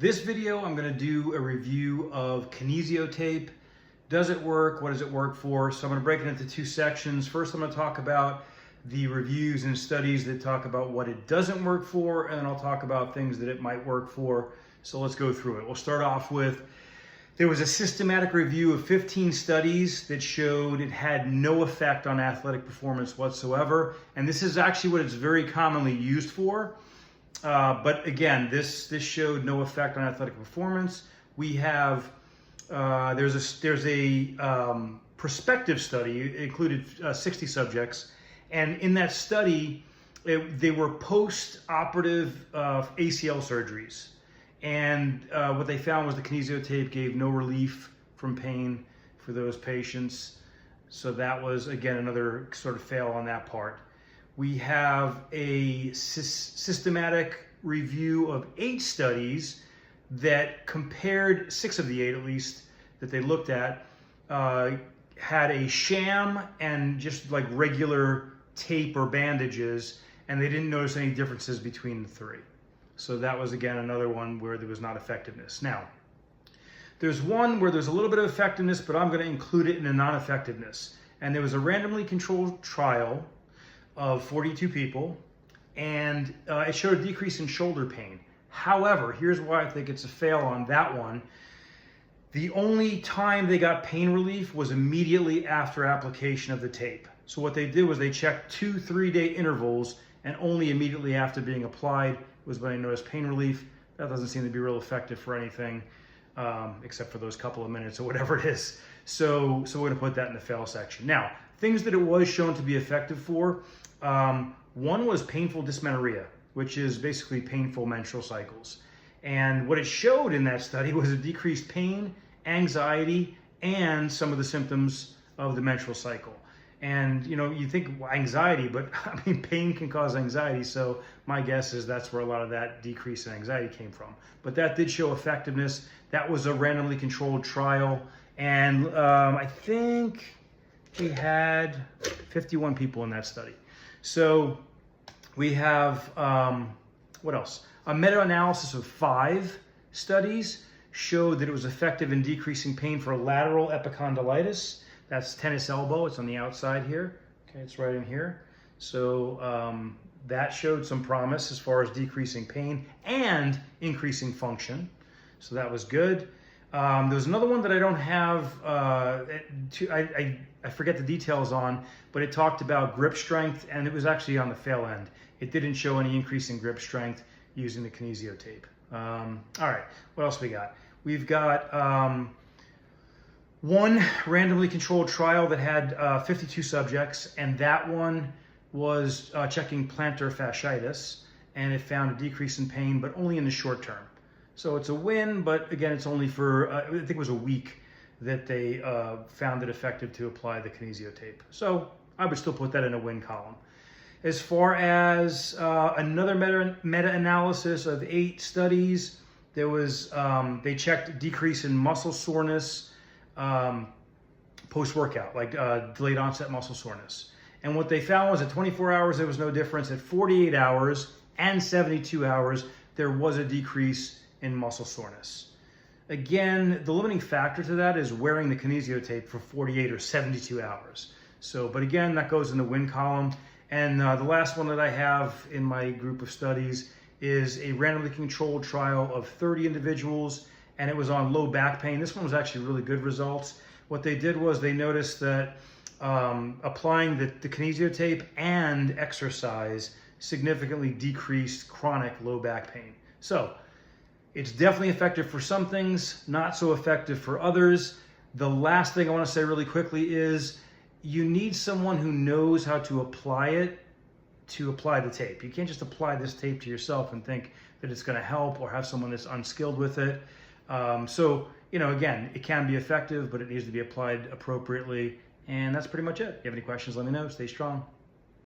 This video, I'm going to do a review of Kinesio tape. Does it work? What does it work for? So I'm going to break it into two sections. First, I'm going to talk about the reviews and studies that talk about what it doesn't work for, and then I'll talk about things that it might work for. So let's go through it. We'll start off with, there was a systematic review of 15 studies that showed it had no effect on athletic performance whatsoever. And this is actually what it's very commonly used for. But again, this showed no effect on athletic performance. We have, there's a prospective study. It included 60 subjects. And in that study, they were post-operative ACL surgeries. And what they found was the Kinesio tape gave no relief from pain for those patients. So that was, again, another sort of fail on that part. We have a systematic review of 8 studies that compared, 6 of the 8 at least, that they looked at, had a sham and just like regular tape or bandages, and they didn't notice any differences between the 3. So that was, again, another one where there was not effectiveness. Now, there's one where there's a little bit of effectiveness, but I'm going to include it in a non-effectiveness. And there was a randomly controlled trial of 42 people, and it showed a decrease in shoulder pain. However, here's why I think it's a fail on that one. The only time they got pain relief was immediately after application of the tape. So what they did was they checked 2-3 day intervals, and only immediately after being applied was when I noticed pain relief. That doesn't seem to be real effective for anything, except for those couple of minutes or whatever it is. So we're going to put that in the fail section. Now, things that it was shown to be effective for, one was painful dysmenorrhea, which is basically painful menstrual cycles. And what it showed in that study was a decreased pain, anxiety, and some of the symptoms of the menstrual cycle. And, you know, you think anxiety, but I mean, pain can cause anxiety. So my guess is that's where a lot of that decrease in anxiety came from. But that did show effectiveness. That was a randomly controlled trial. And I think we had 51 people in that study. So we have, what else? A meta-analysis of 5 studies showed that it was effective in decreasing pain for lateral epicondylitis. That's tennis elbow. It's on the outside here. Okay, it's right in here. So that showed some promise as far as decreasing pain and increasing function. So that was good. There's another one that I don't have, I forget the details on, but it talked about grip strength, and it was actually on the fail end. It didn't show any increase in grip strength using the Kinesio tape. All right, what else we got? We've got one randomly controlled trial that had 52 subjects, and that one was checking plantar fasciitis, and it found a decrease in pain, but only in the short term. So it's a win, but again, it's only for, I think it was a week that they found it effective to apply the Kinesio tape. So I would still put that in a win column. As far as another meta-analysis of 8 studies, there was, they checked decrease in muscle soreness post-workout, like delayed onset muscle soreness. And what they found was at 24 hours, there was no difference. At 48 hours and 72 hours, there was a decrease in muscle soreness. Again, the limiting factor to that is wearing the Kinesio tape for 48 or 72 hours. So, but again, that goes in the win column. And the last one that I have in my group of studies is a randomly controlled trial of 30 individuals, and it was on low back pain. This one was actually really good results. What they did was they noticed that applying the Kinesio tape and exercise significantly decreased chronic low back pain. So it's definitely effective for some things, not so effective for others. The last thing I want to say really quickly is you need someone who knows how to apply it to apply the tape. You can't just apply this tape to yourself and think that it's going to help, or have someone that's unskilled with it. So, you know, again, it can be effective, but it needs to be applied appropriately. And that's pretty much it. If you have any questions, let me know. Stay strong.